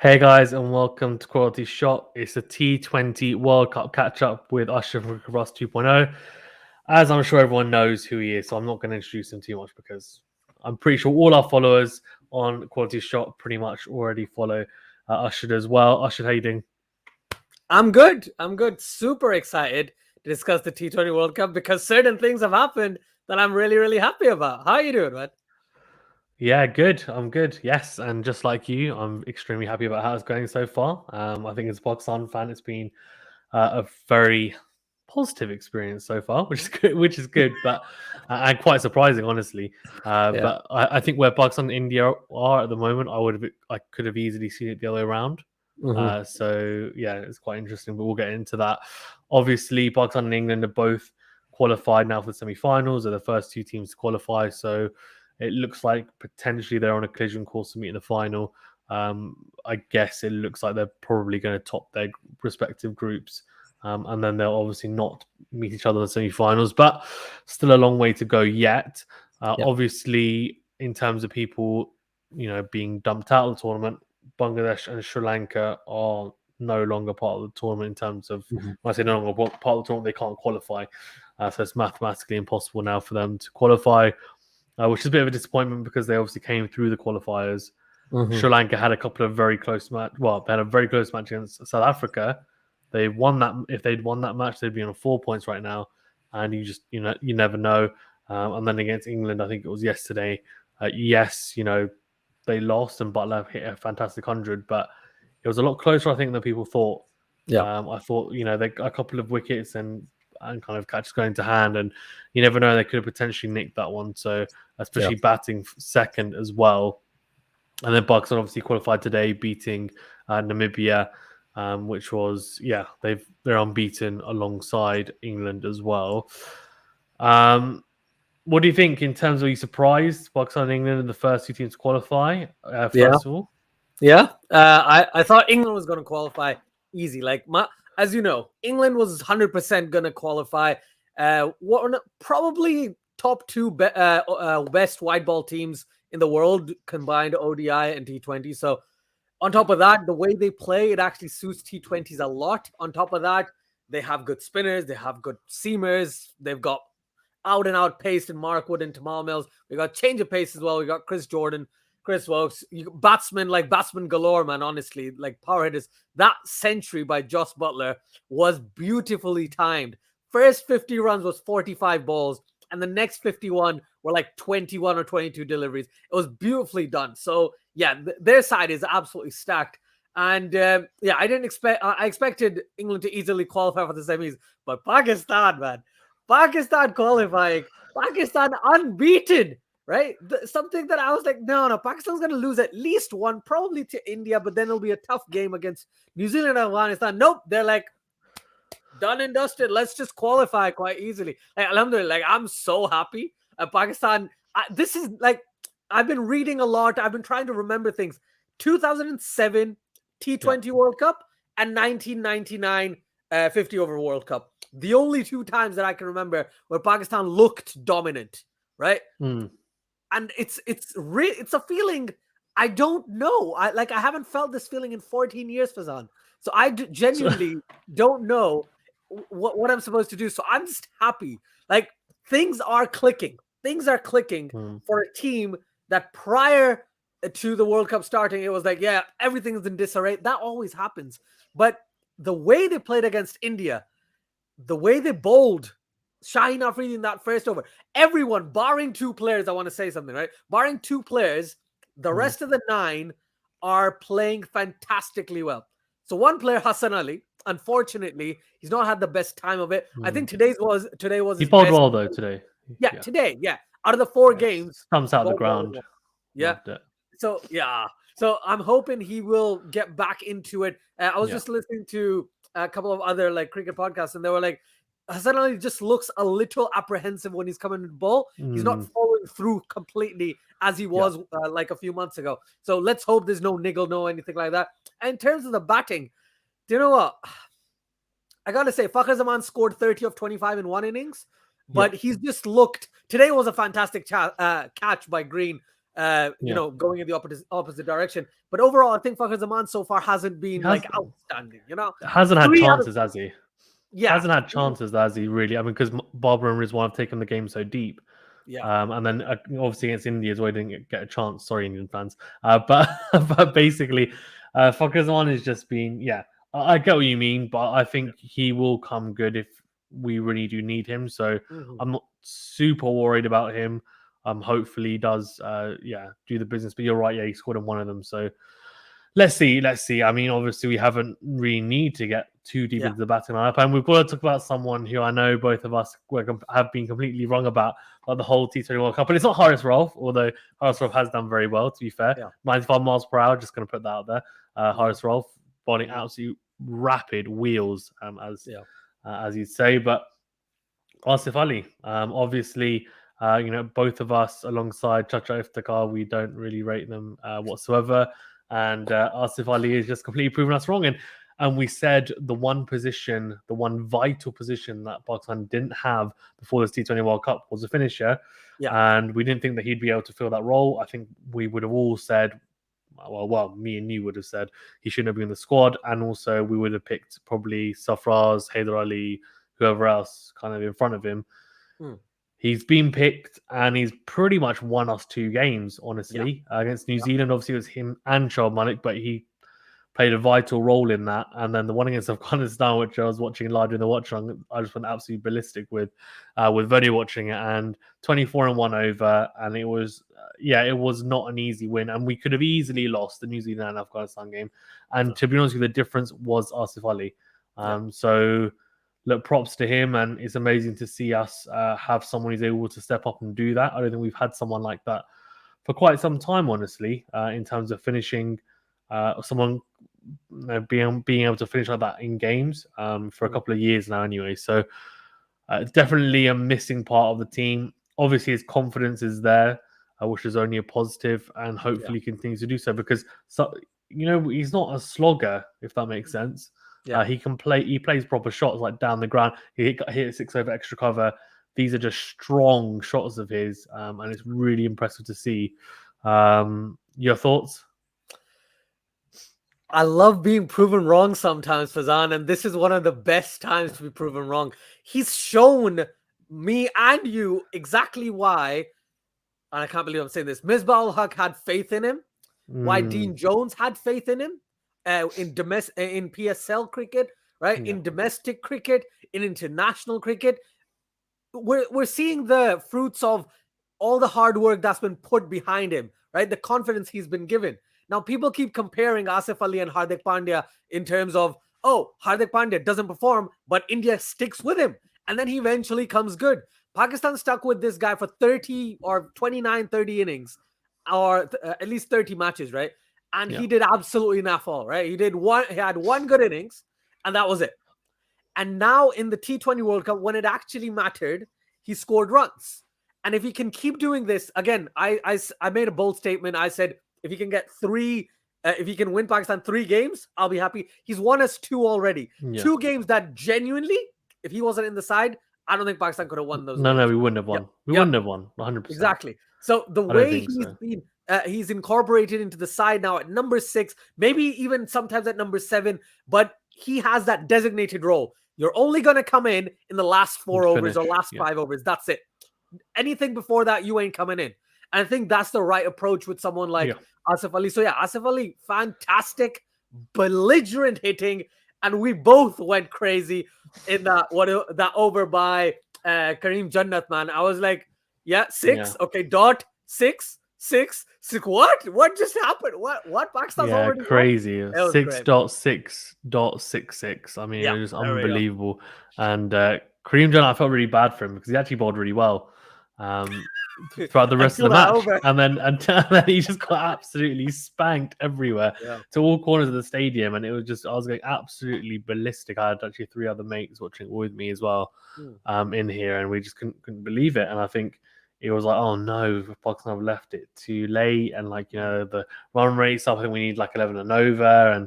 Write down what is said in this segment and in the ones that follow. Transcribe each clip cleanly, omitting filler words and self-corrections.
Hey guys, and welcome to Quality Shot. It's a T20 World Cup catch up with Asjad from Ross 2.0. As I'm sure everyone knows who he is, so I'm not going to introduce him too much because I'm pretty sure all our followers on Quality Shot pretty much already follow Asjad as well. Asjad, how you doing? I'm good. Super excited to discuss the T20 World Cup because certain things have happened that I'm really, really happy about. How are you doing, man? Yeah, good. I'm good. Yes, and just like you, I'm extremely happy about how it's going so far. I think as a Pakistan fan, it's been a very positive experience so far, which is good. Which is good, but and quite surprising, honestly. Yeah. But I think where Pakistan and India are at the moment, I could have easily seen it the other way around. Mm-hmm. So yeah, it's quite interesting, but we'll get into that. Obviously, Pakistan and England are both qualified now for the semi-finals. They're the first two teams to qualify, so it looks like potentially they're on a collision course to meet in the final. I guess it looks like they're probably going to top their respective groups, and then they'll obviously not meet each other in the semi-finals, but still a long way to go yet. Yeah. Obviously, in terms of people, being dumped out of the tournament, Bangladesh and Sri Lanka are no longer part of the tournament in terms of, Mm-hmm. when I say no longer part of the tournament, they can't qualify. So it's mathematically impossible now for them to qualify, which is a bit of a disappointment because they obviously came through the qualifiers. Mm-hmm. Sri Lanka had a couple of very close match. Well, they had a very close match against South Africa. They won that. If they'd won that match, they'd be on 4 points right now. And you never know. And then against England, I think it was yesterday. Yes, they lost and Butler hit a fantastic 100, but it was a lot closer, I think, than people thought. Yeah. I thought, they got a couple of wickets and kind of catches going to hand, and you never know, they could have potentially nicked that one. So, especially batting second as well. And then Pakistan obviously qualified today, beating Namibia, which was they're unbeaten alongside England as well. What do you think in terms of, are you surprised Pakistan and England are the first two teams to qualify? Yeah. First of all, Yeah. I thought England was going to qualify easy. As you know, England was 100% going to qualify. Probably top two best white ball teams in the world combined, ODI and T20. So on top of that, the way they play, it actually suits T20s a lot. On top of that, they have good spinners, they have good seamers, they've got out and out pace in Mark Wood and Tamal Mills. We got change of pace as well. We got Chris Jordan, Chris Wokes, batsman galore, man. Honestly, like power hitters. That century by Joss Butler was beautifully timed. First 50 runs was 45 balls, and the next 51 were like 21 or 22 deliveries. It was beautifully done. So yeah, their side is absolutely stacked. And I didn't expect. I expected England to easily qualify for the semis, but Pakistan, man, Pakistan qualifying, Pakistan unbeaten, right? Something that I was like, no, Pakistan's going to lose at least one, probably to India, but then it'll be a tough game against New Zealand and Afghanistan. Nope, they're like, done and dusted. Let's just qualify quite easily. Like, alhamdulillah, like, I'm so happy. Pakistan, this is like, I've been reading a lot. I've been trying to remember things. 2007 T20 World Cup and 1999 50 over World Cup. The only two times that I can remember where Pakistan looked dominant, right? And it's a feeling I don't know. I haven't felt this feeling in 14 years, Fazan. So I genuinely don't know what I'm supposed to do. So I'm just happy. Like, things are clicking. Things are clicking for a team that prior to the World Cup starting, it was like, yeah, everything's in disarray. That always happens. But the way they played against India, the way they bowled Shaheen Afridi in that first over, everyone, barring two players, I want to say something, right? Barring two players, the rest of the 9 are playing fantastically well. So one player, Hassan Ali, unfortunately, he's not had the best time of it. I think today was he his bowled best. well though today. Today, Out of the 4 games, thumbs out of the ground. Yeah. So I'm hoping he will get back into it. I was just listening to a couple of other like cricket podcasts, and they were like, Hassan Ali just looks a little apprehensive when he's coming to the ball. He's not following through completely as he was like a few months ago. So let's hope there's no niggle, no anything like that. And in terms of the batting, do you know what? I got to say, Fakhar Zaman scored 30 of 25 in one innings, but he's just looked. Today was a fantastic catch by Green. going in the opposite direction. But overall, I think Fakhar Zaman so far hasn't been outstanding. Hasn't had chances, has he? Yeah, hasn't had chances, has he? Really? I mean, because Barbara and Rizwan have taken the game so deep. Yeah. And then obviously against India as well, didn't get a chance. Sorry, Indian fans. But basically, Fakhar Zaman has just been, I get what you mean, but I think he will come good if we really do need him. So I'm not super worried about him. Hopefully he does, do the business. But you're right, he scored in one of them. So let's see. I mean, obviously we haven't really need to get too deep into the batting lineup, and we've got to talk about someone who I know both of us have been completely wrong about the whole T20 World Cup. But it's not Haris Rauf, although Haris Rauf has done very well, to be fair. 95 miles per hour, just going to put that out there. Haris Rauf bowling absolute rapid wheels, as you'd say. But Asif Ali, obviously, both of us alongside Chacha Iftikhar, we don't really rate them whatsoever. And Asif Ali is just completely proven us wrong. And we said the one vital position that Pakistan didn't have before this T20 World Cup was a finisher. And we didn't think that he'd be able to fill that role. I think we would have all said, well, me and you would have said he shouldn't have been in the squad. And also we would have picked probably Safraz, Haider Ali, whoever else kind of in front of him. He's been picked and he's pretty much won us 2 games, honestly. Against New Zealand, obviously it was him and Shoaib Malik, but he played a vital role in that. And then the one against Afghanistan, which I was watching live in the watch on, I just went absolutely ballistic with Verdi watching it, and 24 and 1 over. And it was, it was not an easy win. And we could have easily lost the New Zealand and Afghanistan game. And to be honest with you, the difference was Asif Ali. So look, props to him, and it's amazing to see us have someone who's able to step up and do that. I don't think we've had someone like that for quite some time, honestly, in terms of finishing, someone being able to finish like that in games for a couple of years now anyway. So definitely a missing part of the team. Obviously, his confidence is there, which is only a positive, and hopefully continues to do so, because he's not a slogger, if that makes sense. He can play. He plays proper shots like down the ground. He hit 6 over extra cover. These are just strong shots of his, and it's really impressive to see. Your thoughts? I love being proven wrong sometimes, Fazan, and this is one of the best times to be proven wrong. He's shown me and you exactly why, and I can't believe I'm saying this, Misbah-ul-Haq had faith in him, why Dean Jones had faith in him, in PSL cricket, right? In domestic cricket, in international cricket. We're seeing the fruits of all the hard work that's been put behind him, right? The confidence he's been given. Now, people keep comparing Asif Ali and Hardik Pandya in terms of, Hardik Pandya doesn't perform, but India sticks with him. And then he eventually comes good. Pakistan stuck with this guy for 30 or 29, 30 innings, or at least 30 matches, right? And he did absolutely naff all, right? He had one good innings, and that was it. And now in the T20 World Cup, when it actually mattered, he scored runs. And if he can keep doing this, again, I made a bold statement. I said, if he can get 3, if he can win Pakistan 3 games, I'll be happy. He's won us 2 already. 2 games that genuinely, if he wasn't in the side, I don't think Pakistan could have won those games. No, we wouldn't have won. We wouldn't have won, 100%. Exactly. So the way he's incorporated into the side now at number 6, maybe even sometimes at number 7, but he has that designated role. You're only going to come in the last 4 overs or last 5 overs. That's it. Anything before that, you ain't coming in. And I think that's the right approach with someone like Asif Ali. So Asif Ali, fantastic, belligerent hitting, and we both went crazy in that over by Kareem Jannat, man. I was like, 6, okay, dot 6. What just happened? What Pakistan's already crazy. 6.6.66. I mean, it was unbelievable. And Kareem Jannat, I felt really bad for him because he actually bowled really well throughout the rest of the match, and then he just got absolutely spanked everywhere to all corners of the stadium, and it was just, I was going absolutely ballistic. I had actually 3 other mates watching with me as well in here, and we just couldn't believe it. And I think it was like, oh no, Pakistan have left it too late, and the run rate stuff, I think we need like 11 and over, and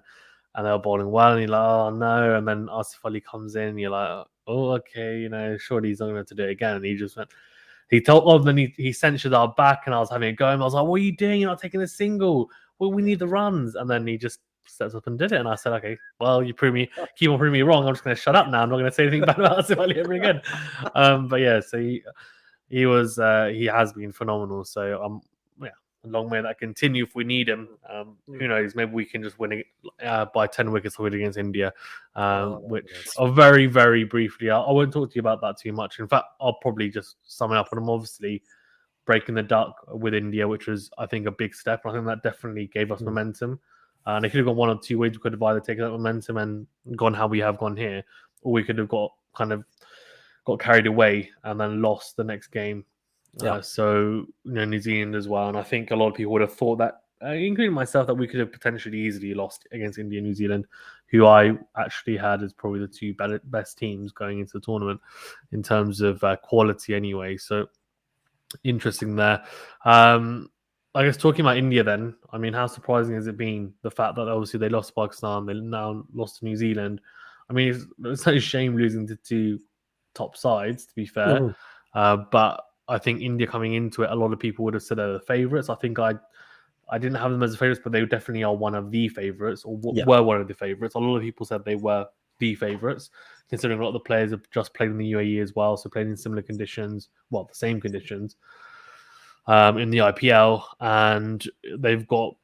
they were bowling well, and you're like, oh no, and then Asif Ali comes in, and you're like, oh okay, surely he's not going to do it again, and he just went he told, then he censured our back, and I was having a go. And I was like, "What are you doing? You're not taking a single. Well, we need the runs." And then he just steps up and did it. And I said, "Okay, well, keep on proving me wrong. I'm just going to shut up now. I'm not going to say anything bad about Asif Ali ever again." But yeah, so he has been phenomenal. So yeah, long may that continue if we need him. Who knows? Maybe we can just win it by 10 wickets against India, which very, very briefly. I won't talk to you about that too much. In fact, I'll probably just sum it up. And I'm obviously breaking the duck with India, which was, I think, a big step. I think that definitely gave us momentum. And if you have got one or two ways, we could have either taken that momentum and gone how we have gone here, or we could have got carried away and then lost the next game. So New Zealand as well. And I think a lot of people would have thought that, including myself, that we could have potentially easily lost against India and New Zealand, who I actually had as probably the two best teams going into the tournament in terms of quality anyway. So interesting there. I guess talking about India then, I mean, how surprising has it been, the fact that obviously they lost to Pakistan, they now lost to New Zealand? I mean, it's no shame losing to two top sides, to be fair. But I think India coming into it, a lot of people would have said they're the favourites. I think I didn't have them as the favourites, but they definitely are one of the favourites, or were one of the favourites. A lot of people said they were the favourites, considering a lot of the players have just played in the UAE as well, so playing in similar conditions, well, the same conditions in the IPL, and they've got,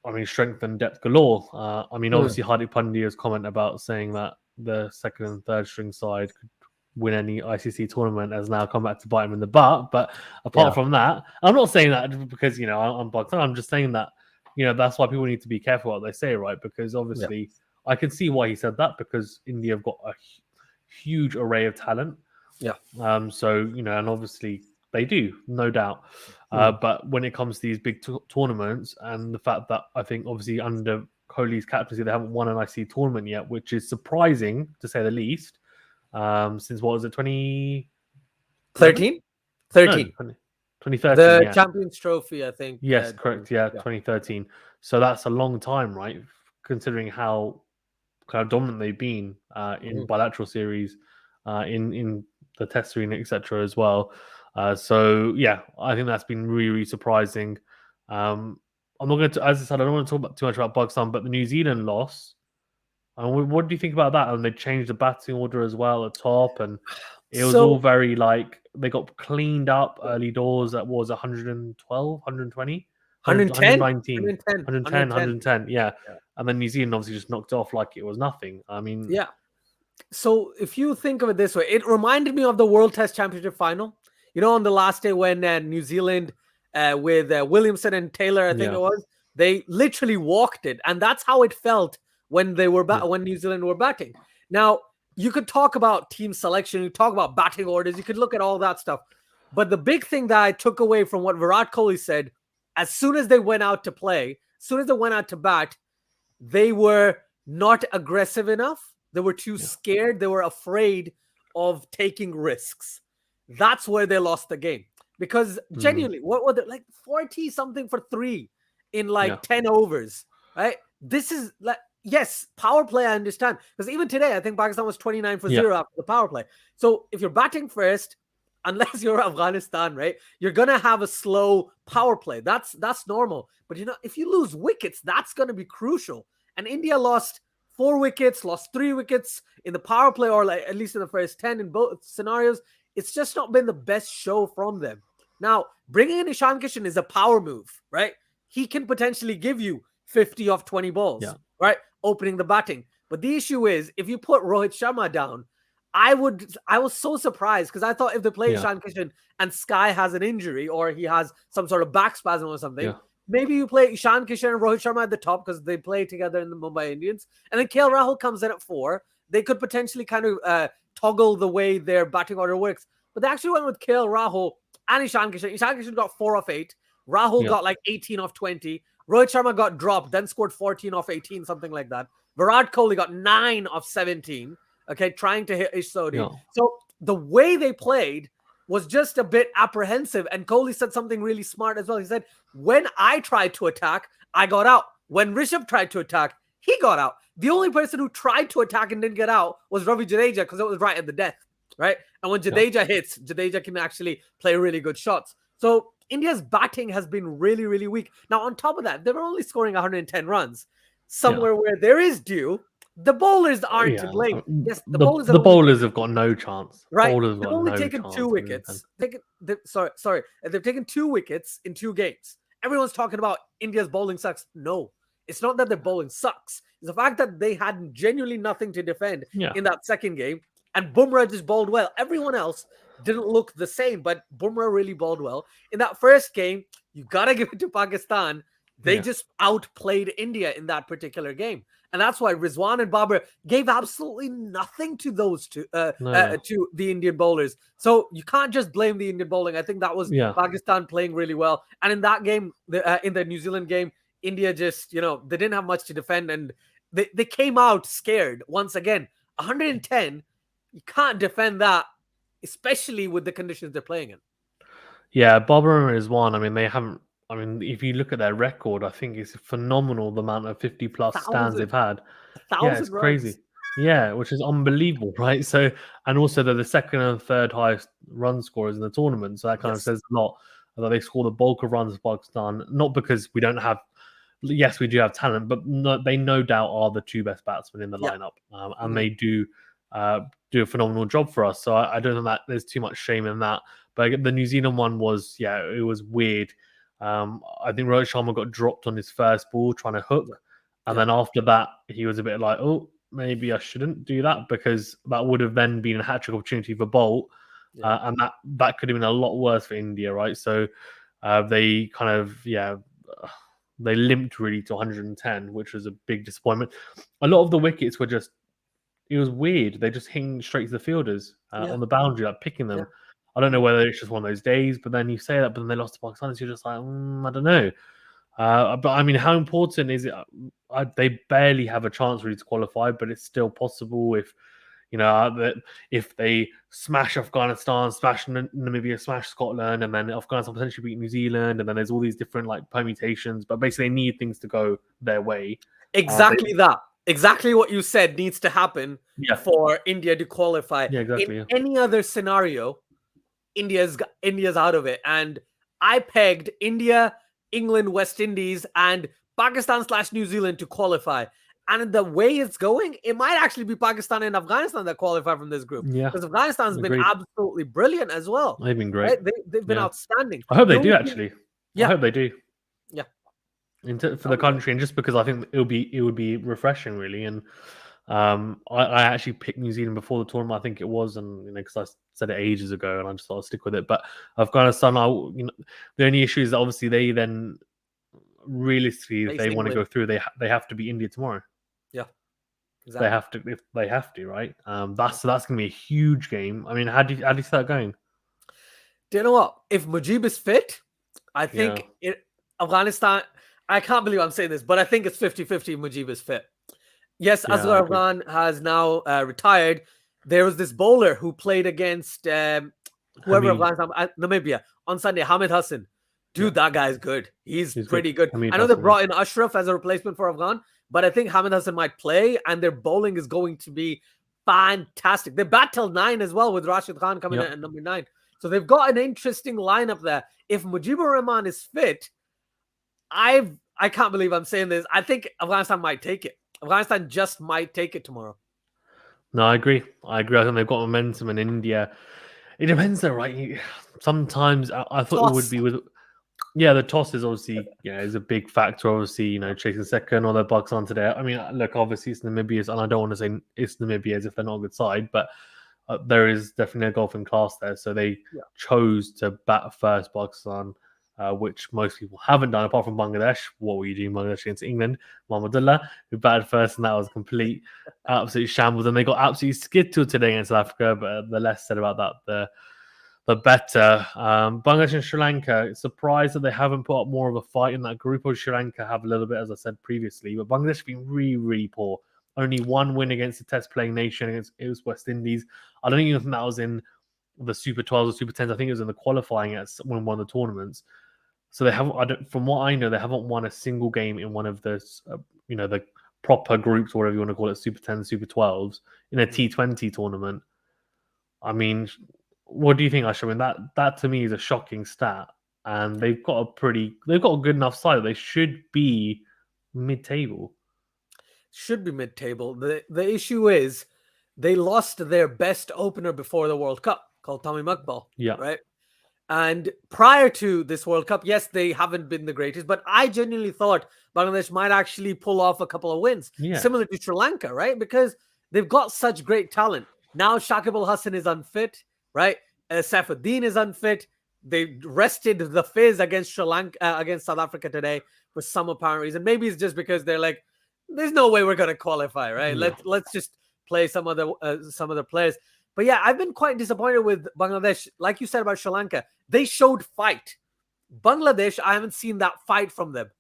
I mean, strength and depth galore. I mean, obviously, Hardik Pandya's comment about saying that the second and third string side could win any ICC tournament has now come back to bite him in the butt. But apart from that, I'm not saying that because, I'm Pakistan. I'm just saying that, that's why people need to be careful what they say, right? Because obviously, I can see why he said that, because India have got a huge array of talent. So, and obviously they do, no doubt. But when it comes to these big tournaments, and the fact that I think obviously under Kohli's captaincy, they haven't won an ICC tournament yet, which is surprising to say the least. Since what was it, 2013? 2013. The Champions Trophy, I think. Yes, correct. 2013. So that's a long time, right? Considering how kind of dominant they've been in bilateral series, in the Test arena, etc. as well. So yeah, I think that's been really, really surprising. I'm not going to, as I said, I don't want to talk too much about Pakistan, but the New Zealand loss. What do you think about that? And they changed the batting order as well at top, and it was all very they got cleaned up early doors. That was 112, 120, 110, 110. Yeah. And then New Zealand obviously just knocked it off like it was nothing. I mean, So if you think of it this way, it reminded me of the World Test Championship final. On the last day when New Zealand with Williamson and Taylor, I think it was, they literally walked it, and that's how it felt when they were when New Zealand were batting. Now, you could talk about team selection, you talk about batting orders, you could look at all that stuff. But the big thing that I took away from what Virat Kohli said, as soon as they went out to play, as soon as they went out to bat, they were not aggressive enough. They were too scared. They were afraid of taking risks. That's where they lost the game. Because genuinely, what were they, like 40 something for 3 in 10 overs, right? This is yes, power play, I understand. Because even today, I think Pakistan was 29 for 0 after the power play. So if you're batting first, unless you're Afghanistan, right, you're going to have a slow power play. That's normal. But, if you lose wickets, that's going to be crucial. And India lost 4 wickets, lost 3 wickets in the power play, or at least in the first 10 in both scenarios. It's just not been the best show from them. Now, bringing in Ishan Kishan is a power move, right? He can potentially give you 50 off 20 balls, right? Opening the batting. But the issue is, if you put Rohit Sharma down, I was so surprised, because I thought if they play Ishan Kishan and Sky has an injury or he has some sort of back spasm or something, maybe you play Ishan Kishan and Rohit Sharma at the top because they play together in the Mumbai Indians. And then KL Rahul comes in at 4. They could potentially kind of toggle the way their batting order works. But they actually went with KL Rahul and Ishan Kishan. Ishan Kishan got 4 off 8. Rahul got 18 off 20. Rohit Sharma got dropped, then scored 14 off 18, something like that. Virat Kohli got 9 off 17, trying to hit Ish Sodhi. So the way they played was just a bit apprehensive. And Kohli said something really smart as well. He said, when I tried to attack, I got out. When Rishabh tried to attack, he got out. The only person who tried to attack and didn't get out was Ravi Jadeja, because it was right at the death. right? And when Jadeja hits, Jadeja can actually play really good shots. So India's batting has been really, really weak. Now, on top of that, they were only scoring 110 runs, somewhere where there is due. The bowlers aren't to blame. Yes, the bowlers the bowlers have got no chance. Right, Bowlers have they've got only no taken chance. 2 wickets. They've taken 2 wickets in 2 games. Everyone's talking about India's bowling sucks. No, it's not that their bowling sucks. It's the fact that they had genuinely nothing to defend in that second game, and Bumrah just bowled well. Everyone else didn't look the same, but Bumrah really bowled well. In that first game, you gotta give it to Pakistan. They just outplayed India in that particular game. And that's why Rizwan and Babar gave absolutely nothing to those two, to the Indian bowlers. So you can't just blame the Indian bowling. I think that was Pakistan playing really well. And in that game, in the New Zealand game, India just, they didn't have much to defend. And they came out scared once again. 110, you can't defend that, especially with the conditions they're playing in. Yeah, Babar is one. I mean, they haven't. I mean, if you look at their record, I think it's phenomenal the amount of 50+ stands they've had. Yeah, it's crazy. Yeah, which is unbelievable, right? So, and also they're the second and third highest run scorers in the tournament. So that kind of says a lot. That they score the bulk of runs for Pakistan, not because we don't have. Yes, we do have talent, but they no doubt are the 2 best batsmen in the lineup, and they do a phenomenal job for us. So I don't think that there's too much shame in that. But the New Zealand one was, it was weird. I think Rohit Sharma got dropped on his first ball trying to hook. And then after that, he was a bit like, oh, maybe I shouldn't do that, because that would have then been a hat-trick opportunity for Bolt. And that could have been a lot worse for India, right? So they kind of, they limped really to 110, which was a big disappointment. A lot of the wickets were just, it was weird. They just hinged straight to the fielders on the boundary, like picking them. I don't know whether it's just one of those days, but then you say that, but then they lost to Pakistan, so you're just like, I don't know. But I mean, how important is it? They barely have a chance really to qualify, but it's still possible if they smash Afghanistan, smash Namibia, smash Scotland, and then Afghanistan potentially beat New Zealand, and then there's all these different permutations. But basically, they need things to go their way. Exactly that. Exactly what you said needs to happen for India to qualify. In any other scenario, India's out of it. And I pegged India, England, West Indies, and Pakistan/New Zealand to qualify. And the way it's going, it might actually be Pakistan and Afghanistan that qualify from this group. Yeah, because Afghanistan's been absolutely brilliant as well. They've been great. Right? They've been outstanding. I hope they do, actually. Yeah. I hope they do. Yeah. For the country, and just because I think it would be refreshing, really. And I actually picked New Zealand before the tournament. I think it was, and because I said it ages ago, and I just thought I'd stick with it. But Afghanistan, the only issue is that obviously they then realistically, if they want to go through, they have to beat India tomorrow. Yeah, exactly. They have to, right? That's going to be a huge game. I mean, how do you see that going? Do you know what? If Mujib is fit, I think Afghanistan. I can't believe I'm saying this, but I think it's 50-50 Mujib is fit. Yes, Asghar Afghan has now retired. There was this bowler who played against Namibia on Sunday, Hamid Hassan. Dude, that guy's good. He's pretty good. I know they brought in Ashraf as a replacement for Afghan, but I think Hamid Hassan might play, and their bowling is going to be fantastic. They bat till 9 as well, with Rashid Khan coming in at number 9. So they've got an interesting lineup there. If Mujibur Rahman is fit, I can't believe I'm saying this. I think Afghanistan might take it. Afghanistan just might take it tomorrow. No, I agree. I think they've got momentum in India. It depends though, right? Sometimes I thought it would be with... Yeah, the toss is obviously, is a big factor. Obviously, chasing second or the Pakistan today. I mean, look, obviously it's Namibia's, and I don't want to say it's Namibia as if they're not a good side, but there is definitely a golfing class there. So they chose to bat first, Pakistan, which most people haven't done, apart from Bangladesh. What were you doing, Bangladesh against England? Mahmudullah, who batted first, and that was complete, absolute shambles. And they got absolutely skittled today against South Africa, but the less said about that, the better. Bangladesh and Sri Lanka, surprised that they haven't put up more of a fight in that group. Or Sri Lanka have a little bit, as I said previously, but Bangladesh have been really, really poor. Only one win against the test playing nation. It was West Indies. I don't even think that was in the Super 12s or Super 10s. I think it was in the qualifying at one of the tournaments. So they haven't. From what I know, they haven't won a single game in one of the, the proper groups, or whatever you want to call it, Super 10s, Super 12s, in a T20 tournament. I mean, what do you think, Ash? I mean, that to me is a shocking stat, and they've got a good enough side that they should be mid-table. Should be mid-table. The issue is they lost their best opener before the World Cup, called Tommy Mukbal, Yeah, right? And prior to this World Cup, yes, they haven't been the greatest, but I genuinely thought Bangladesh might actually pull off a couple of wins, yeah, similar to Sri Lanka, right? Because they've got such great talent. Now Shakib Al Hasan is unfit, right? Saifuddin is unfit. They rested the Fizz against Sri Lanka, against South Africa today for some apparent reason. Maybe it's just because they're like, there's no way we're going to qualify, right? yeah. Let's just play some other players. But yeah, I've been quite disappointed with Bangladesh. Like you said about Sri Lanka, they showed fight. Bangladesh, I haven't seen that fight from them.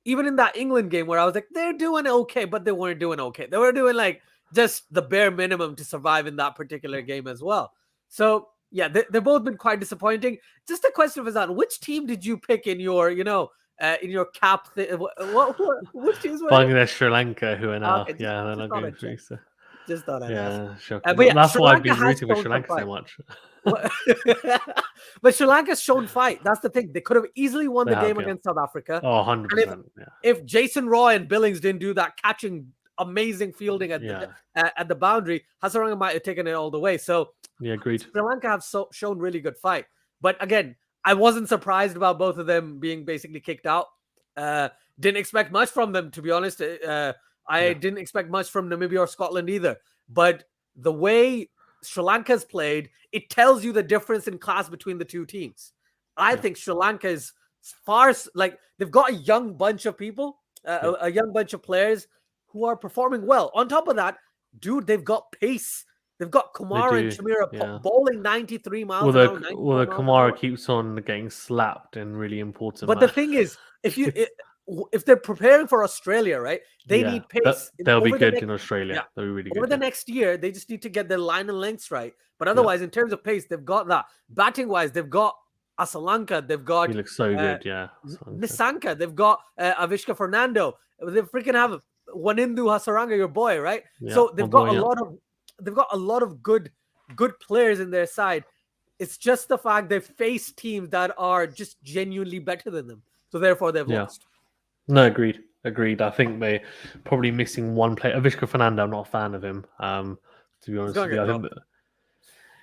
Even in that England game where I was like, they're doing okay, but they weren't doing okay. They were doing like just the bare minimum to survive in that particular game as well. So yeah, they've both been quite disappointing. Just a question for Azan, which team did you pick in your, in your cap? Which teams were it? Bangladesh, Sri Lanka, who are now, Okay, they're just not thought going I'd check. through. So. Just thought I'd ask. Yeah, shocking. But yeah, That's Sri why I've Lanka been has rooting for shown Sri some Lanka so fight. much. But Sri Lanka's shown fight. That's the thing. They could have easily won They the have, game yeah. against South Africa. Oh, And 100%. if Jason Roy and Billings didn't do that catching, amazing fielding at the boundary, Hasaranga might have taken it all the way. So Yeah, agreed. Sri Lanka have shown really good fight. But again, I wasn't surprised about both of them being basically kicked out. Didn't expect much from them, to be honest. I didn't expect much from Namibia or Scotland either. But the way Sri Lanka's played, it tells you the difference in class between the two teams. I think Sri Lanka is far, like, they've got a young bunch of people, a young bunch of players who are performing well. On top of that, dude, they've got pace. They've got Kumara and Shamira bowling 93 miles an hour. Well, the Kumara keeps on getting slapped in really important But the thing is, if they're preparing for Australia, right, they need pace. They'll be good in Australia. Yeah. They'll be really good. Over the next year, they just need to get their line and lengths right. But otherwise, in terms of pace, they've got that. Batting-wise, they've got Asalanka. They've got... He looks so good, Nisanka. They've got Avishka Fernando. They freaking have Wanindu Hasaranga, your boy, right? Yeah, so they've got a lot of good players in their side. It's just the fact they've faced teams that are just genuinely better than them. So therefore, they've lost. No, agreed. I think they're probably missing one player. Avishka Fernando, I'm not a fan of him. To be honest with you, I think that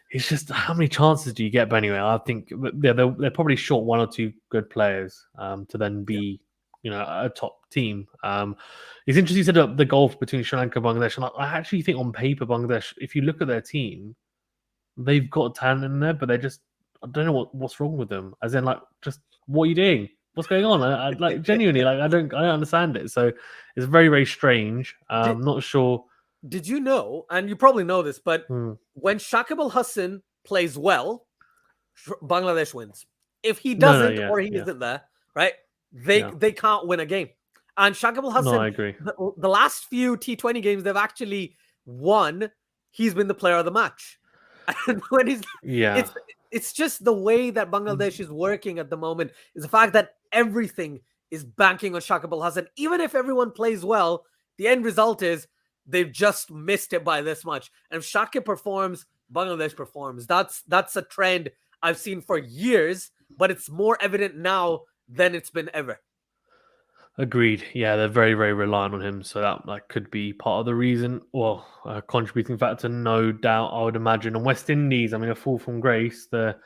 it's just how many chances do you get? But anyway, I think they're probably short one or two good players to then be, a top team. It's interesting you said the gulf between Sri Lanka and Bangladesh, and I actually think on paper Bangladesh, if you look at their team, they've got talent in there, but they're just, I don't know what's wrong with them. As in, like, just what are you doing? What's going on? I like genuinely, like I don't understand it. So it's very, very strange. I'm not sure. Did you know? And you probably know this, but when Shakib Al Hasan plays well, Bangladesh wins. If he doesn't or he isn't there, right? They can't win a game. And Shakib Al Hasan, I agree. The last few T20 games they've actually won, he's been the player of the match. And when it's just the way that Bangladesh is working at the moment is the fact that everything is banking on Shakib Al Hasan. Even if everyone plays well, the end result is they've just missed it by this much. And if Shakib performs, Bangladesh performs. That's a trend I've seen for years, but it's more evident now than it's been ever. Agreed. Yeah, they're very, very reliant on him. So that could be part of the reason. Well, a contributing factor, no doubt, I would imagine. And West Indies, I mean, a fall from grace, the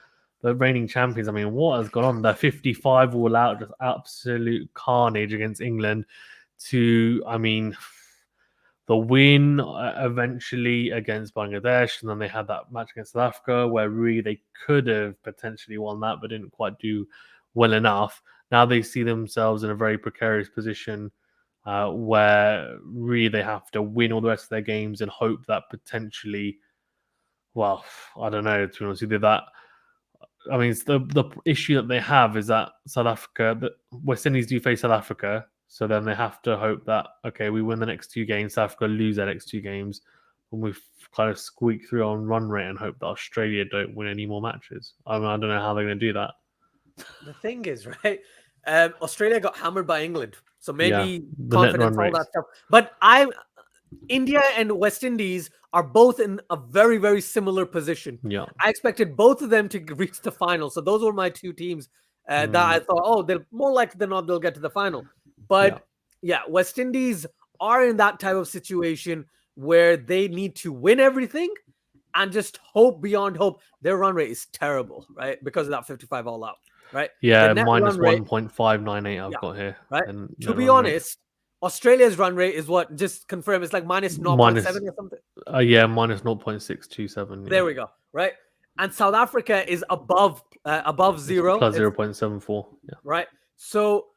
reigning champions. I mean, what has gone on? They're 55 all out, just absolute carnage against England. I mean, the win eventually against Bangladesh, and then they had that match against South Africa where really they could have potentially won that, but didn't quite do well enough. Now they see themselves in a very precarious position where really they have to win all the rest of their games and hope that potentially, well, I don't know, to be honest with you, that. I mean, the issue that they have is that West Indies do face South Africa, so then they have to hope that, okay, we win the next two games, South Africa lose their next two games, and we kind of squeak through on run rate and hope that Australia don't win any more matches. I mean, I don't know how they're going to do that. The thing is, right, Australia got hammered by England, so maybe confidence, all that stuff. But India and West Indies are both in a very, very similar position. Yeah. I expected both of them to reach the final. So those were my two teams that I thought, oh, they're more likely than not they'll get to the final. But yeah, West Indies are in that type of situation where they need to win everything and just hope beyond hope. Their run rate is terrible, right? Because of that 55 all out, right? Yeah, The net minus run rate, 1.598 I've got here. right? And To be honest, Australia's run rate is what? Just confirm. It's like minus 0.7 or something. Yeah, minus 0.627. Yeah. There we go. Right. And South Africa is above zero. Plus 0.74. Yeah. Right. So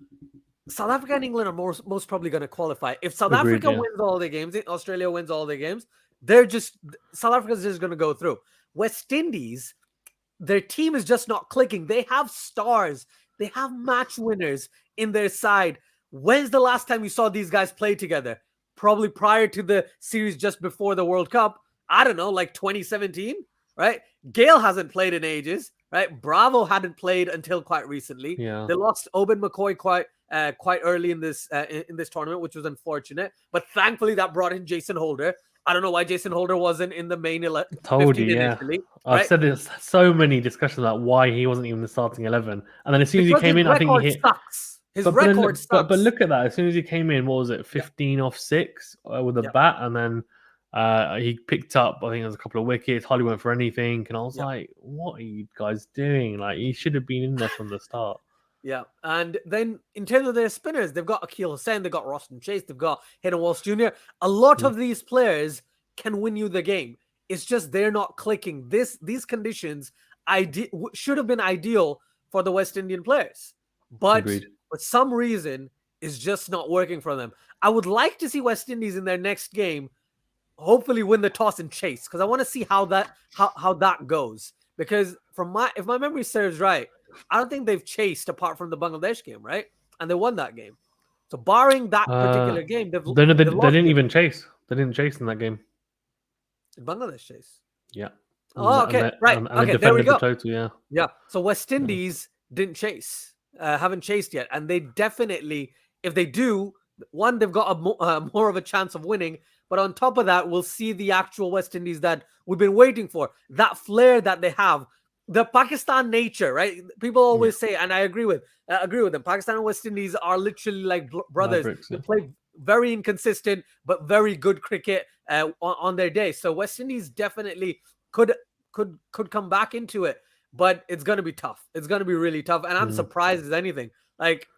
South Africa and England are most probably going to qualify. If South Agreed, Africa wins all their games, Australia wins all their games, South Africa's just going to go through. West Indies, their team is just not clicking. They have stars. They have match winners in their side. When's the last time you saw these guys play together? Probably prior to the series just before the World Cup. I don't know, like 2017, right? Gale hasn't played in ages, right? Bravo hadn't played until quite recently. Yeah. They lost Oban McCoy quite early in this tournament, which was unfortunate. But thankfully, that brought in Jason Holder. I don't know why Jason Holder wasn't in the main 11. Told you, yeah. Initially, I've said there's so many discussions about why he wasn't even the starting 11. And then as soon as he came in, I think he hit. His record sucks. But look at that. As soon as he came in, what was it? 15 off 6 with a bat. And then he picked up, I think it was a couple of wickets. Hardly went for anything. And I was like, what are you guys doing? Like, he should have been in there from the start. Yeah, and then in terms of their spinners, they've got Akil Hussain, they've got Roston Chase, they've got Hayden Walsh Jr. A lot of these players can win you the game. It's just they're not clicking. These conditions should have been ideal for the West Indian players, but for some reason, it's just not working for them. I would like to see West Indies in their next game, hopefully win the toss and chase, because I want to see how that goes. Because if my memory serves right, I don't think they've chased apart from the Bangladesh game, right? And they won that game. So barring that particular game, they didn't even chase. They didn't chase in that game. Did Bangladesh chase? Yeah. Oh, okay. Right. Okay, there we go. Total, yeah. So West Indies didn't chase. Haven't chased yet. And they definitely, if they do, one, they've got more of a chance of winning. But on top of that, we'll see the actual West Indies that we've been waiting for. That flair that they have. The Pakistan nature, right? People always say, and I agree with them. Pakistan and West Indies are literally like brothers. They play very inconsistent, but very good cricket on their day. So West Indies definitely could come back into it, but it's going to be tough. It's going to be really tough, and I'm surprised as anything. Like,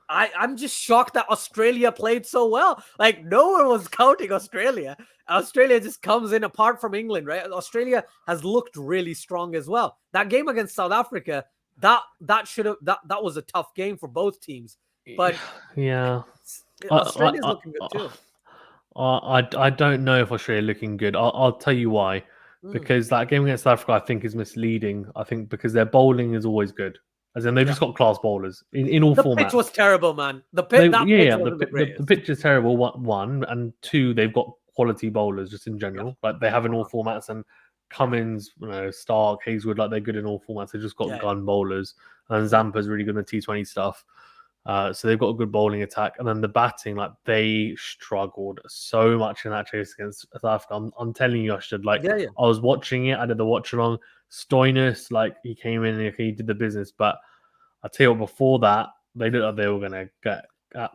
I'm just shocked that Australia played so well. Like, no one was counting Australia. Australia just comes in apart from England, right? Australia has looked really strong as well. That game against South Africa, that was a tough game for both teams. But yeah, Australia's looking good too. I don't know if Australia looking good. I'll tell you why. Because that game against South Africa, I think, is misleading. I think because their bowling is always good. As in, they've just got class bowlers in all formats. The pitch was terrible, man. The pitch is terrible. One and two, they've got quality bowlers just in general. Like they have in all formats. And Cummins, Stark, Hazelwood, like they're good in all formats. They've just got gun bowlers. And Zampa's really good in the T20 stuff. So they've got a good bowling attack. And then the batting, like they struggled so much in that chase against South Africa. I'm telling you, Asjad, I was watching it. I did the watch along. Stoinis, like he came in and he did the business, but I tell you what, before that, they looked like they were going to get.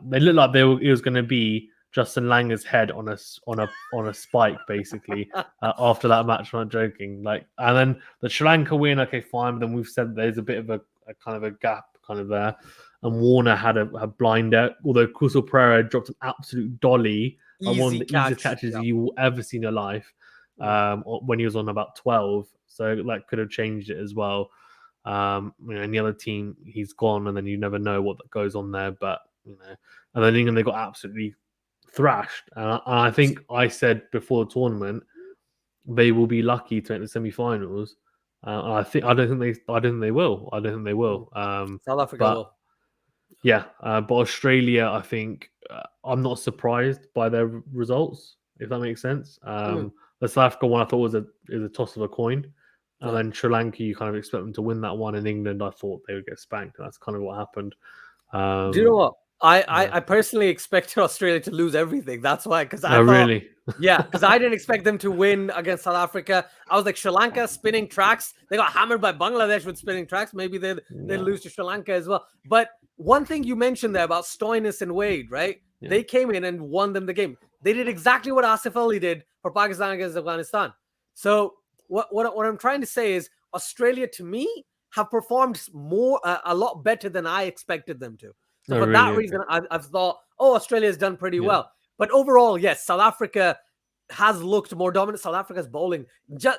They looked like it was going to be Justin Langer's head on a spike, basically. After that match, I'm not joking. And then the Sri Lanka win, okay, fine. But then we've said there's a bit of a kind of a gap, kind of there. And Warner had a blinder, although Kusal Pereira dropped an absolute dolly, one of the easiest catches you will ever see in your life. When he was on about 12. So that could have changed it as well. And the other team, he's gone, and then you never know what goes on there. But and then England, they got absolutely thrashed. And I think I said before the tournament they will be lucky to make the semi-finals. I don't think they will. South Africa will. Yeah, but Australia, I think I'm not surprised by their results, if that makes sense. The South Africa one I thought is a toss of a coin. And then Sri Lanka, you kind of expect them to win that one. In England, I thought they would get spanked. And that's kind of what happened. Do you know what? I personally expected Australia to lose everything. That's why, because I Oh, thought, really? yeah, because I didn't expect them to win against South Africa. I was like, Sri Lanka spinning tracks. They got hammered by Bangladesh with spinning tracks. Maybe they Yeah. lose to Sri Lanka as well. But one thing you mentioned there about Stoinis and Wade, right? Yeah. They came in and won them the game. They did exactly what Asif Ali did for Pakistan against Afghanistan. So what I'm trying to say is Australia, to me, have performed a lot better than I expected them to. So Oh, for really? that reason, I've thought, oh, Australia's done pretty Yeah. well. But overall, yes, South Africa has looked more dominant. South Africa's bowling,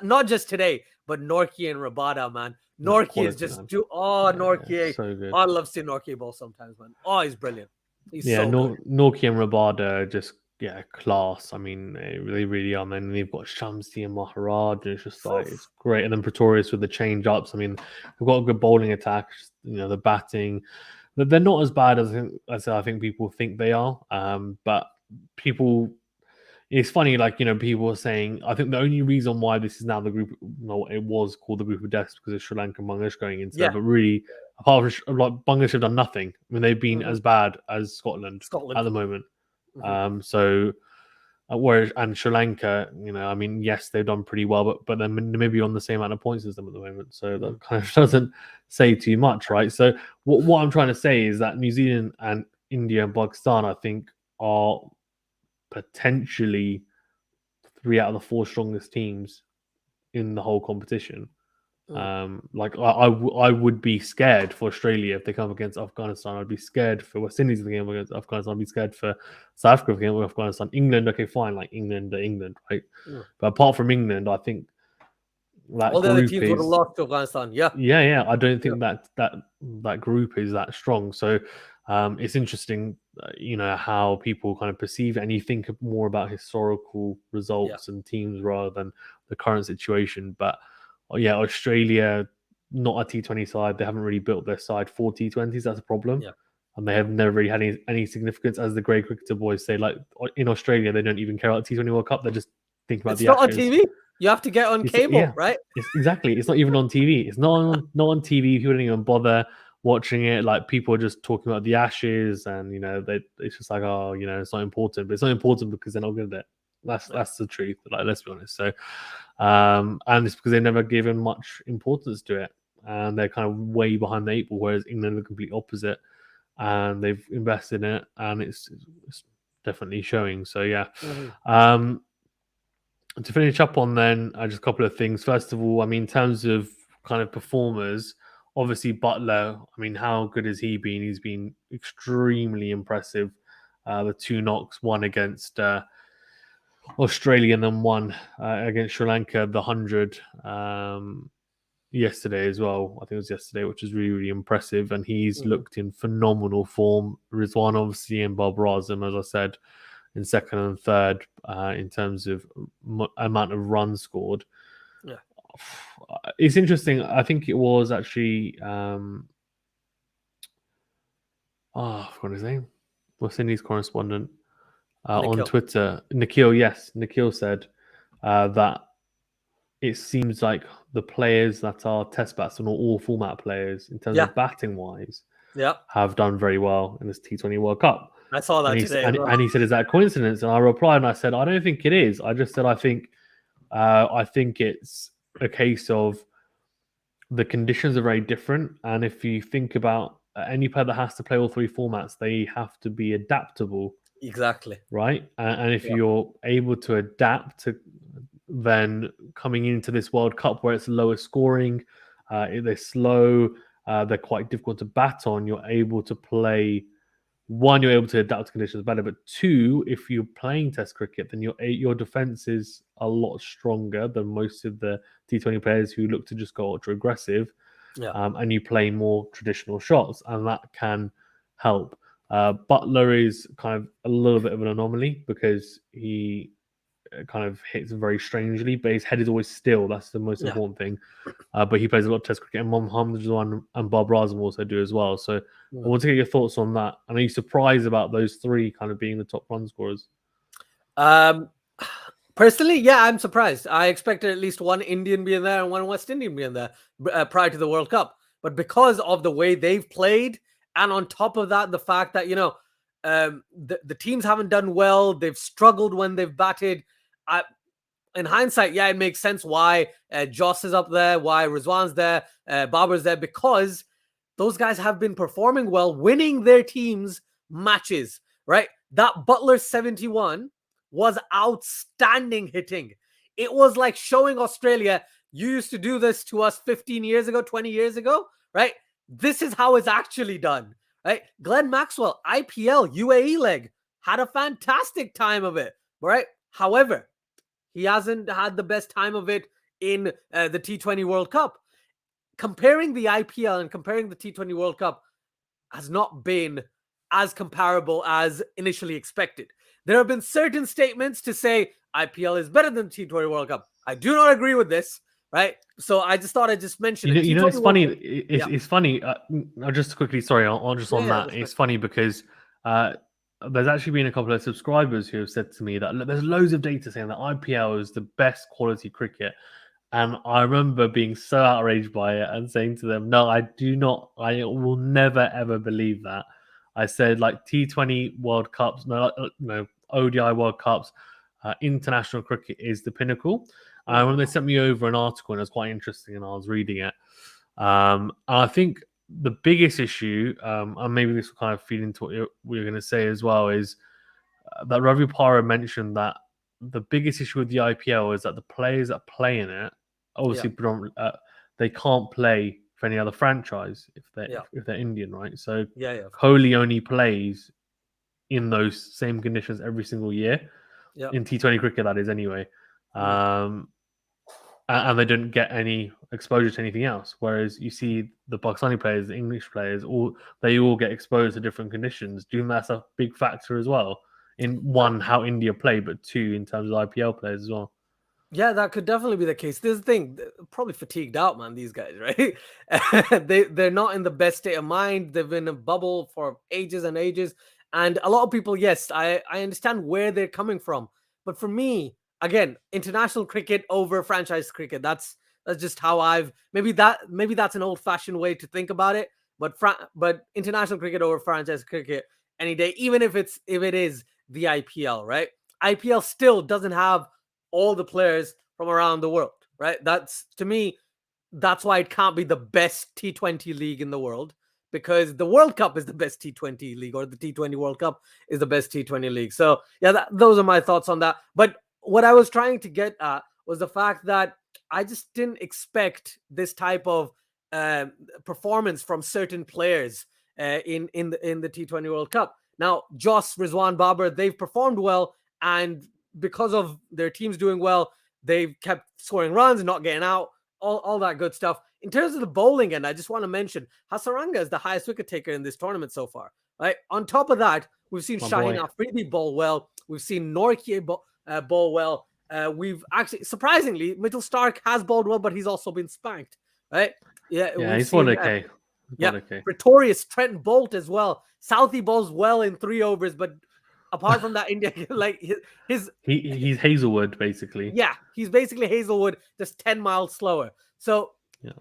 not just today, but Nortje and Rabada, man. Nortje is just Nortje. So good. I love seeing Nortje bowl sometimes, man. Oh, he's brilliant. He's so good. Nortje and Rabada just class. I mean, they really are. And then they've got Shamsi and Maharaj. And it's just like it's great. And then Pretorius with the change ups. I mean, they've got a good bowling attack. You know, the batting. They're not as bad as I think people think they are. But people, it's funny, like, you know, people are saying, I think the only reason why this is now the group, no, it was called the group of death because of Sri Lanka and Bangladesh going into there. But really, apart from like Bangladesh have done nothing. I mean, they've been as bad as Scotland at the moment. So whereas and Sri Lanka, you know, I mean, yes, they've done pretty well, but then Namibia on the same amount of points as them at the moment. So that kind of doesn't say too much, right? So what I'm trying to say is that New Zealand and India and Pakistan, I think, are potentially 3 out of the 4 strongest teams in the whole competition. Like I would be scared for Australia if they come against Afghanistan. I'd be scared for West Indies if they come against Afghanistan. I'd be scared for South Africa if they come against Afghanistan. England, okay, fine, like England, right? But apart from England, I think that all the other group teams would have lost to Afghanistan. Yeah. I don't think that group is that strong. So it's interesting, you know, how people kind of perceive it, and you think more about historical results and teams rather than the current situation. But Australia, not a T20 side. They haven't really built their side for T20s. That's a problem. And they have never really had any significance, as the Grey Cricketer boys say. Like in Australia, they don't even care about T20 World Cup. They're just thinking about it's the not Ashes. on TV. You have to get on cable, right? Exactly. It's not even on TV. It's not on TV. People don't even bother watching it. Like people are just talking about the Ashes, and you know, it's just like, oh, you know, it's not important. But it's not important because they're not good at it. That's the truth. Like, let's be honest. So, and it's because they've never given much importance to it, and they're kind of way behind the 8 ball. Whereas England are the complete opposite, and they've invested in it, and it's definitely showing. So yeah. To finish up on then, just a couple of things. First of all, I mean, in terms of kind of performers, obviously Butler, I mean, how good has he been? He's been extremely impressive. The 2 knocks, one against Australia and then one against Sri Lanka, the 100 yesterday as well. I think it was yesterday, which is really, really impressive. And he's looked in phenomenal form. Rizwan, obviously, and Bob Razem, as I said, in second and third in terms of amount of runs scored. It's interesting. I think it was actually I forgot his name. West Indies correspondent on Twitter, Nikhil. Yes, Nikhil said that it seems like the players that are test batsmen or all format players in terms of batting wise have done very well in this T20 World Cup. I saw that today. And he said, "Is that a coincidence?" And I replied and I said, "I don't think it is. I just said I think it's a case of the conditions are very different, and if you think about any player that has to play all 3 formats, they have to be adaptable. Exactly. Right, and if you're able to adapt to then coming into this World Cup where it's lower scoring, they're slow, they're quite difficult to bat on. You're able to play." 1, you're able to adapt to conditions better, but 2, if you're playing Test cricket, then your defense is a lot stronger than most of the T20 players who look to just go ultra aggressive, and you play more traditional shots, and that can help. Butler is kind of a little bit of an anomaly because he kind of hits very strangely, but his head is always still. That's the most important thing. But he plays a lot of Test cricket, and Mohammed and Bob Razem also do as well. So I want to get your thoughts on that. And are you surprised about those 3 kind of being the top run scorers? Personally, yeah, I'm surprised. I expected at least 1 Indian being there and 1 West Indian being there prior to the World Cup. But because of the way they've played, and on top of that, the fact that, you know, the teams haven't done well. They've struggled when they've batted. In hindsight, yeah, it makes sense why Joss is up there, why Rizwan's there, Babar's there, because those guys have been performing well, winning their teams matches, right? That Butler 71 was outstanding hitting. It was like showing Australia, you used to do this to us 15 years ago, 20 years ago, right? This is how it's actually done, right? Glenn Maxwell, IPL, UAE leg, had a fantastic time of it, right? However, he hasn't had the best time of it in the T20 World Cup. Comparing the IPL and comparing the T20 World Cup has not been as comparable as initially expected. There have been certain statements to say IPL is better than T20 World Cup. I do not agree with this, right? So I just thought I'd just mention it. It's funny. Cup, It's funny. Just quickly, sorry, on that. It's funny because there's actually been a couple of subscribers who have said to me that look, there's loads of data saying that IPL is the best quality cricket. And I remember being so outraged by it and saying to them, no, I will never, ever believe that. I said, like, T20 World Cups, no, ODI World Cups, international cricket is the pinnacle. When they sent me over an article, and it was quite interesting, and I was reading it. And I think the biggest issue, and maybe this will kind of feed into what you're going to say as well, is that Ravi Para mentioned that the biggest issue with the IPL is that the players that play in it, obviously, they can't play for any other franchise if they're Indian, right? So Kohli only plays in those same conditions every single year in T20 cricket, that is, anyway. And they didn't get any exposure to anything else. Whereas you see the Pakistani players, the English players, they all get exposed to different conditions. Do you think that's a big factor as well? In one, how India play, but two, in terms of IPL players as well. Yeah, that could definitely be the case. This is the thing, they're probably fatigued out, man, these guys, right? They're not in the best state of mind. They've been in a bubble for ages and ages. And a lot of people, yes, I understand where they're coming from. But for me, again, international cricket over franchise cricket. That's just how maybe that's an old-fashioned way to think about it. But international cricket over franchise cricket any day, even if it is the IPL, right? IPL still doesn't have all the players from around the world, right? That's, to me, that's why it can't be the best T20 league in the world, because the World Cup is the best T20 league, or the T20 World Cup is the best T20 league. So yeah, those are my thoughts on that. But what I was trying to get at was the fact that I just didn't expect this type of performance from certain players in the T20 World Cup. Now, Joss, Rizwan, Babar, they've performed well, and because of their teams doing well, they've kept scoring runs, not getting out, all that good stuff. In terms of the bowling end, I just want to mention Hasaranga is the highest wicket taker in this tournament so far. Right. On top of that, we've seen Shaheen Afridi bowl well. We've seen Nortje bowl well. We've actually, surprisingly, Mitchell Starc has bowled well, but he's also been spanked. Right. Yeah, he's bowled okay. Pretorius, Trent Bolt as well. Southie bowls well in 3 overs, but apart from that, India, like he's Hazelwood, basically. Yeah, he's basically Hazelwood, just 10 miles slower. So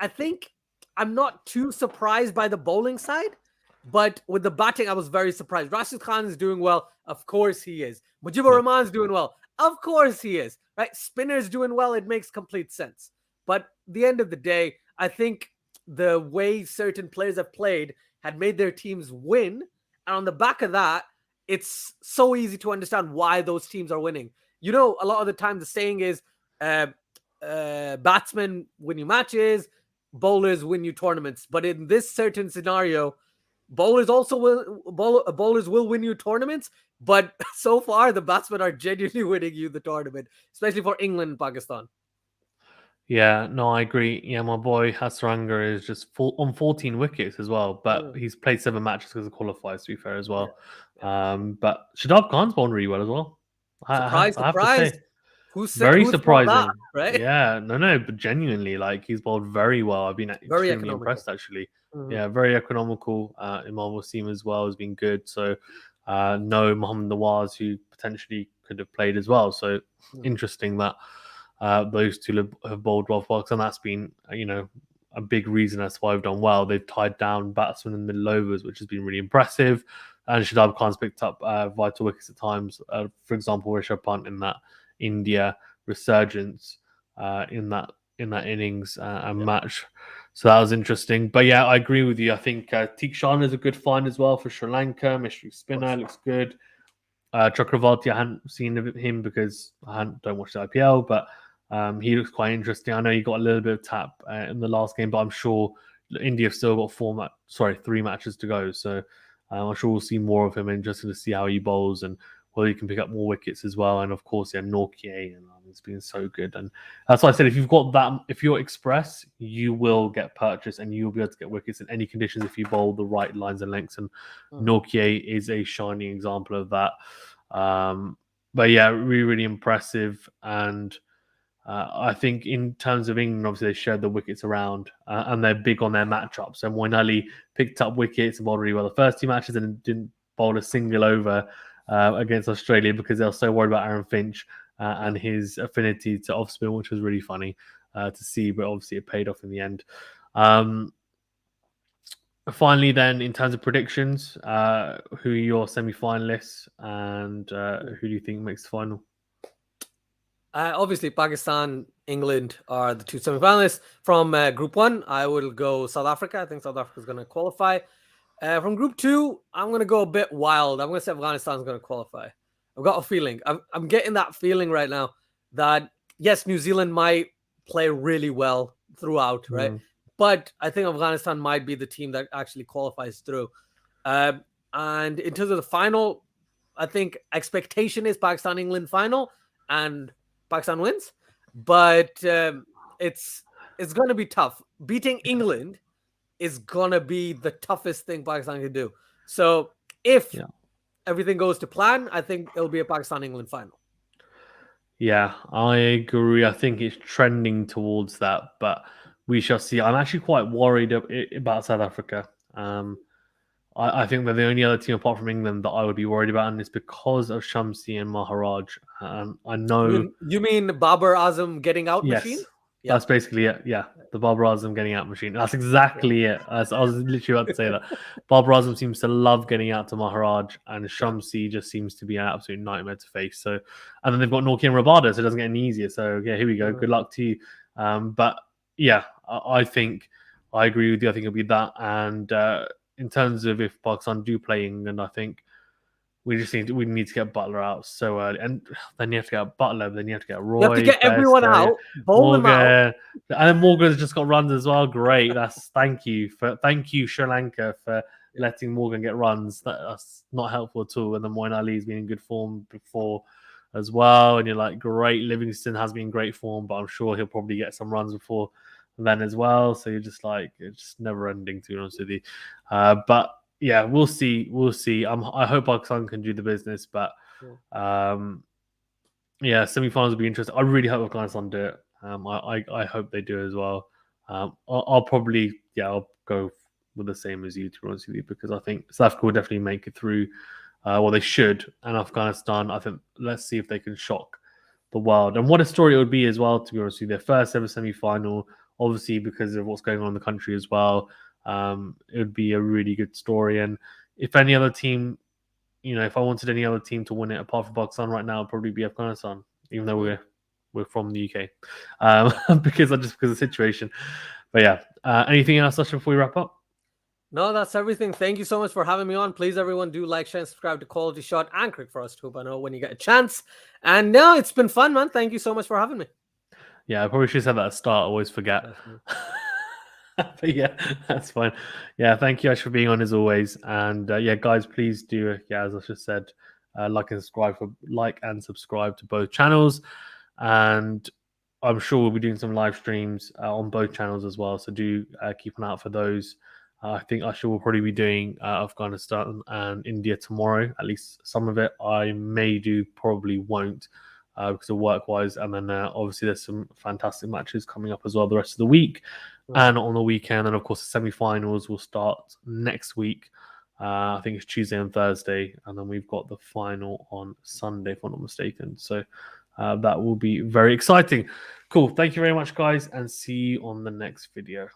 I think I'm not too surprised by the bowling side, but with the batting, I was very surprised. Rashid Khan is doing well. Of course he is. Mujibur Rahman's doing well. Of course he is. Right? Spinner's doing well. It makes complete sense. But at the end of the day, I think the way certain players have played had made their teams win. And on the back of that, it's so easy to understand why those teams are winning. You know, a lot of the time the saying is batsmen win you matches, bowlers win you tournaments. But in this certain scenario, bowlers will win you tournaments. But so far, the batsmen are genuinely winning you the tournament, especially for England and Pakistan. Yeah, no, I agree. Yeah, my boy Hasaranga is just on 14 wickets as well, but he's played 7 matches because of qualifiers, to be fair, as well. But Shadab Khan's bowled really well as well. Surprise. I have to say. Who's surprising, that, right? Yeah, no, but genuinely, like, he's bowled very well. I've been extremely impressed, actually. Yeah, very economical. Imam Wasim as well has been good. So, no Mohammad Nawaz, who potentially could have played as well. So, interesting that those two have bowled well for us, and that's been, a big reason as to why we've done well. They've tied down batsmen in the middle overs, which has been really impressive. and Shadab Khan's picked up vital wickets at times. For example, Rishabh Pant in that India resurgence in that innings and match. So that was interesting. But yeah, I agree with you. I think Teakshan is a good find as well for Sri Lanka. Mystery spinner looks good. Chakravarti, I hadn't seen him because don't watch the IPL, but he looks quite interesting. I know he got a little bit of tap in the last game, but I'm sure India have still got 3 matches to go. So I'm sure we'll see more of him, and just to see how he bowls and whether he can pick up more wickets as well. And of course, yeah, Nortje, and it's been so good. And that's why I said, if you've got that, if you're Express, you will get purchased and you'll be able to get wickets in any conditions if you bowl the right lines and lengths. And Nortje is a shining example of that. But yeah, really, really impressive. And I think in terms of England, obviously they shared the wickets around and they're big on their matchups. And Moeen Ali picked up wickets and bowled really well the first 2 matches and didn't bowl a single over against Australia because they were so worried about Aaron Finch and his affinity to off spin, which was really funny to see. But obviously it paid off in the end. Finally, then, in terms of predictions, who are your semi-finalists and who do you think makes the final? Obviously, Pakistan, England are the 2 semi-finalists. From Group 1, I will go South Africa. I think South Africa is going to qualify. From Group 2, I'm going to go a bit wild. I'm going to say Afghanistan is going to qualify. I've got a feeling. I'm getting that feeling right now that, yes, New Zealand might play really well throughout, right? But I think Afghanistan might be the team that actually qualifies through. And in terms of the final, I think expectation is Pakistan-England final and Pakistan wins. But it's going to be tough. Beating England is going to be the toughest thing Pakistan can do. So if everything goes to plan, I think it'll be a Pakistan-England final. Yeah, I agree. I think it's trending towards that, but we shall see. I'm actually quite worried about South Africa. I think they're the only other team apart from England that I would be worried about, and it's because of Shamsi and Maharaj. I know. You mean Babar Azam getting out machine? Yeah. That's basically it. Yeah, the Babar Azam getting out machine. That's exactly it. I was literally about to say that. Babar Azam seems to love getting out to Maharaj, and Shamsi just seems to be an absolute nightmare to face. So, and then they've got Nortje and Rabada, so it doesn't get any easier. So yeah, here we go. Good luck to you. But yeah, I think I agree with you. I think it'll be that. And in terms of if Pakistan do play England, I think we need to get Butler out so early, and then you have to get Butler, then you have to get Roy. You have to get everyone out, bowl them out, and then Morgan's just got runs as well. Great, thank you Sri Lanka for letting Morgan get runs. That's not helpful at all. And then Moeen Ali's been in good form before as well, and you're like, great. Livingston has been in great form, but I'm sure he'll probably get some runs before then as well. So you're just like, it's just never ending, to be honest with you. But yeah, we'll see. I hope Pakistan can do the business, but yeah, semi-finals will be interesting. I really hope Afghanistan do it. I hope they do as well. I'll probably I'll go with the same as you, to be honest with you, because I think South Africa will definitely make it through. Well, they should, and Afghanistan, I think, let's see if they can shock the world. And what a story it would be as well, to be honest with you. Their first ever semi-final, obviously because of what's going on in the country as well. It would be a really good story. And if any other team, if I wanted any other team to win it apart from Pakistan right now, it'd probably be Afghanistan, even though we're from the UK, because of the situation. But yeah, anything else, Asjad, before we wrap up? No, that's everything. Thank you so much for having me on. Please, everyone, do like, share, and subscribe to Quality Shot and Cricket for Us too. I know when you get a chance. And no, it's been fun, man. Thank you so much for having me. Yeah, I probably should have said that at the start. I always forget. But yeah, that's fine. Yeah, thank you, Ash, for being on as always. And yeah, guys, please do, as I just said, like and subscribe to both channels. And I'm sure we'll be doing some live streams on both channels as well. So do keep an eye out for those. I think Usher will probably be doing Afghanistan and India tomorrow, at least some of it. I may do, probably won't, because of work-wise. And then obviously there's some fantastic matches coming up as well the rest of the week. And on the weekend, and of course the semi-finals will start next week. I think it's Tuesday and Thursday, and then we've got the final on Sunday, if I'm not mistaken. So that will be very exciting. Cool. Thank you very much, guys, and see you on the next video.